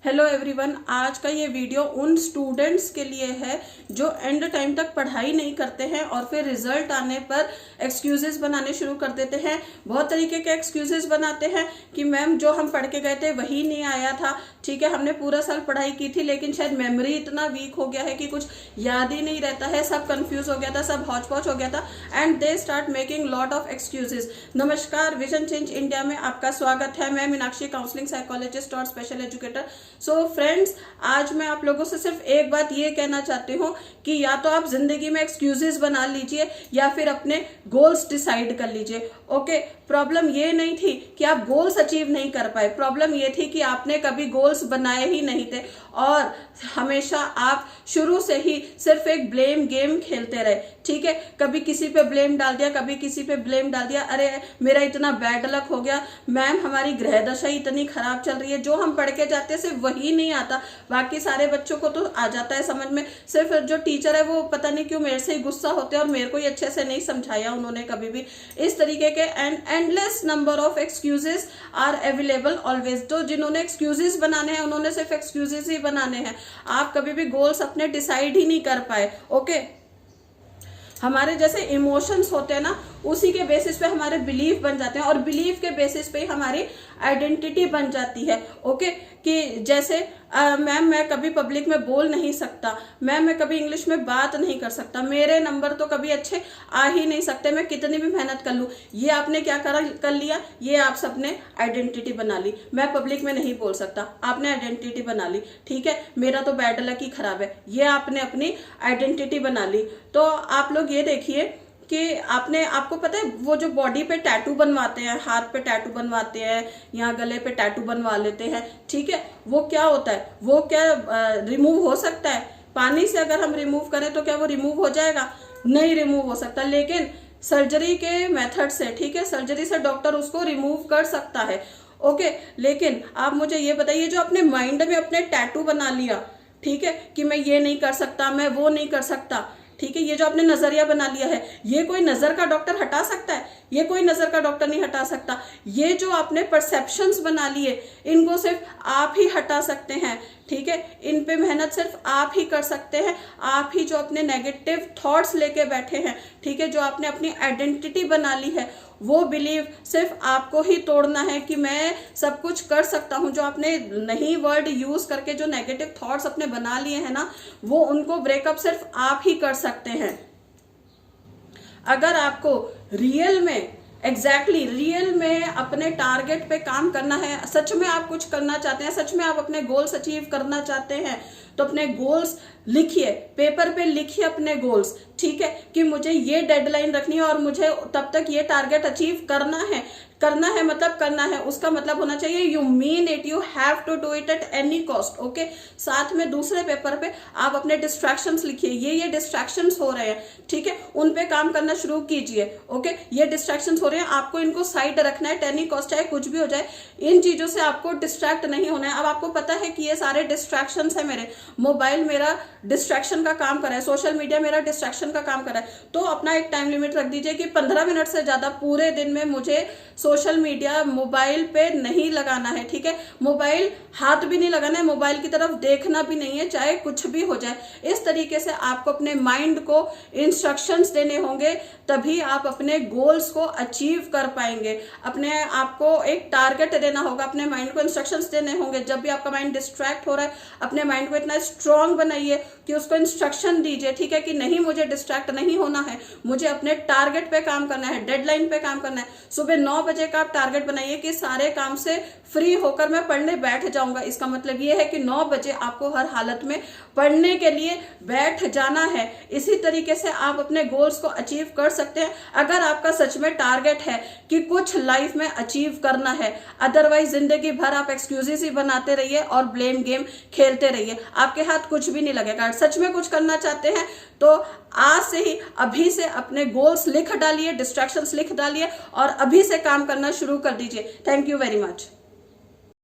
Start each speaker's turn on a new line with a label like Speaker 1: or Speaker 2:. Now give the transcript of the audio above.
Speaker 1: Hello everyone, आज का ये वीडियो उन स्टूडेंट्स के लिए है जो एंड टाइम तक पढ़ाई नहीं करते हैं और फिर रिजल्ट आने पर एक्सक्यूजेस बनाने शुरू कर देते हैं। बहुत तरीके के एक्सक्यूजेस बनाते हैं कि मैम जो हम पढ़ के गए थे वही नहीं आया था। ठीक है, हमने पूरा साल पढ़ाई की थी लेकिन शायद मेमोरी इतना वीक हो गया है कि कुछ याद ही नहीं रहता है, सब कंफ्यूज हो गया था, सब हौच पौच हो गया था and they start making lot of excuses. नमस्कार, विजन चेंज इंडिया में आपका स्वागत है। मैं मीनाक्षी, काउंसलिंग साइकोलॉजिस्ट और स्पेशल एजुकेटर। सो फ्रेंड्स, आज मैं आप लोगों से सिर्फ एक बात ये कहना चाहती हूँ कि या तो आप जिंदगी में एक्सक्यूजेस बना लीजिए या फिर अपने गोल्स डिसाइड कर लीजिए। ओके, प्रॉब्लम ये नहीं थी कि आप गोल्स अचीव नहीं कर पाए, प्रॉब्लम ये थी कि आपने कभी गोल्स बनाए ही नहीं थे और हमेशा आप शुरू से ही सिर्फ एक ब्लेम गेम खेलते रहे। ठीक है, कभी किसी पे ब्लेम डाल दिया, कभी किसी पे ब्लेम डाल दिया, अरे मेरा इतना बैड लक हो गया, मैम हमारी ग्रह दशा इतनी खराब चल रही है। जो हम पढ़ के जाते हैं सिर्फ वही नहीं आता, बाकी सारे बच्चों को तो आ जाता है समझ में। सिर्फ जो टीचर है वो पता नहीं क्यों मेरे से ही गुस्सा होते हैं और मेरे को ही अच्छे से नहीं समझाया उन्होंने कभी भी। इस तरीके के endless number of excuses are available always. तो जिन्होंने एक्सक्यूजेस बनाने हैं उन्होंने सिर्फ एक्सक्यूजेस ही बनाने हैं। आप कभी भी गोल्स अपने डिसाइड ही नहीं कर पाए। ओके, हमारे जैसे इमोशंस होते हैं ना, उसी के बेसिस पे हमारे बिलीफ बन जाते हैं और बिलीफ के बेसिस पे हमारी आइडेंटिटी बन जाती है। ओके, कि जैसे मैम मैं कभी पब्लिक में बोल नहीं सकता, मैम मैं कभी इंग्लिश में बात नहीं कर सकता, मेरे नंबर तो कभी अच्छे आ ही नहीं सकते, मैं कितनी भी मेहनत कर लूं। ये आपने क्या कर लिया, ये आप सबने आइडेंटिटी बना ली। मैं पब्लिक में नहीं बोल सकता, आपने आइडेंटिटी बना ली। ठीक है, मेरा तो बैड लक ही खराब है, ये आपने अपनी आइडेंटिटी बना ली। तो आप लोग ये देखिए कि आपको पता है वो जो बॉडी पे टैटू बनवाते हैं, हाथ पे टैटू बनवाते हैं, यहाँ गले पे टैटू बनवा लेते हैं। ठीक है, वो क्या होता है, वो क्या रिमूव हो सकता है? पानी से अगर हम रिमूव करें तो क्या वो रिमूव हो जाएगा? नहीं रिमूव हो सकता, लेकिन सर्जरी के मेथड से, ठीक है, सर्जरी से डॉक्टर उसको रिमूव कर सकता है। ओके, लेकिन आप मुझे ये बताइए, जो अपने माइंड में अपने टैटू बना लिया, ठीक है, कि मैं ये नहीं कर सकता, मैं वो नहीं कर सकता, ठीक है, ये जो आपने नजरिया बना लिया है, ये कोई नजर का डॉक्टर हटा सकता है? ये कोई नजर का डॉक्टर नहीं हटा सकता। ये जो आपने परसेप्शंस बना लिए, इनको सिर्फ आप ही हटा सकते हैं। ठीक है, इन पे मेहनत सिर्फ आप ही कर सकते हैं। आप ही जो अपने नेगेटिव थॉट्स लेके बैठे हैं, ठीक है, जो आपने अपनी आइडेंटिटी बना ली है, वो बिलीव सिर्फ आपको ही तोड़ना है कि मैं सब कुछ कर सकता हूं। जो आपने नहीं वर्ड यूज करके जो नेगेटिव थॉट्स अपने बना लिए हैं ना, वो उनको ब्रेकअप सिर्फ आप ही कर सकते हैं। अगर आपको रियल में रियल में अपने टारगेट पे काम करना है, सच में आप कुछ करना चाहते हैं, सच में आप अपने गोल्स अचीव करना चाहते हैं, तो अपने गोल्स लिखिए, पेपर पे लिखिए अपने गोल्स। ठीक है, कि मुझे ये डेडलाइन रखनी है और मुझे तब तक ये टारगेट अचीव करना है। मतलब करना है, उसका मतलब होना चाहिए you mean it, you have to do it at any cost. Okay, साथ में दूसरे पेपर पे आप अपने डिस्ट्रैक्शंस लिखिए, ये डिस्ट्रैक्शंस हो रहे हैं, ठीक है, उन पे काम करना शुरू कीजिए। ओके, ये डिस्ट्रैक्शंस हो रहे हैं, आपको इनको साइड रखना है, एट एनी कॉस्ट, चाहे कुछ भी हो जाए, इन चीजों से आपको डिस्ट्रैक्ट नहीं होना है। अब आपको पता है कि ये सारे डिस्ट्रैक्शंस है, मेरे मोबाइल मेरा डिस्ट्रैक्शन का काम कर रहा है, सोशल मीडिया मेरा डिस्ट्रैक्शन का काम कर रहा है, तो अपना एक टाइम लिमिट रख दीजिए कि 15 मिनट से ज्यादा पूरे दिन में मुझे सोशल मीडिया मोबाइल पे नहीं लगाना है। ठीक है, मोबाइल हाथ भी नहीं लगाना है, मोबाइल की तरफ देखना भी नहीं है, चाहे कुछ भी हो जाए। इस तरीके से आपको अपने माइंड को इंस्ट्रक्शंस देने होंगे, तभी आप अपने गोल्स को अचीव कर पाएंगे। अपने आपको एक टारगेट देना होगा, अपने माइंड को इंस्ट्रक्शंस देने होंगे। जब भी आपका माइंड डिस्ट्रैक्ट हो रहा है, अपने माइंड को इतना स्ट्रांग बनाइए कि उसको इंस्ट्रक्शन दीजिए, ठीक है, कि नहीं, मुझे डिस्ट्रैक्ट नहीं होना है, मुझे अपने टारगेट पे काम करना है, डेडलाइन पे काम करना है। सुबह 9 बजे का आप टारगेट बनाइए कि सारे काम से फ्री होकर मैं पढ़ने बैठ जाऊंगा। इसका मतलब ये है कि 9 बजे आपको हर हालत में पढ़ने के लिए बैठ जाना है। इसी तरीके से आप अपने गोल्स को अचीव कर सकते हैं, अगर आपका सच में टारगेट है कि कुछ लाइफ में अचीव करना है। अदरवाइज जिंदगी भर आप एक्सक्यूजेस ही बनाते रहिए और ब्लेम गेम खेलते रहिए, आपके हाथ कुछ भी नहीं लगेगा। सच में कुछ करना चाहते हैं तो आज से ही, अभी से अपने गोल्स लिख डालिए, डिस्ट्रैक्शंस लिख डालिए और अभी से काम करना शुरू कर दीजिए। Thank you very much.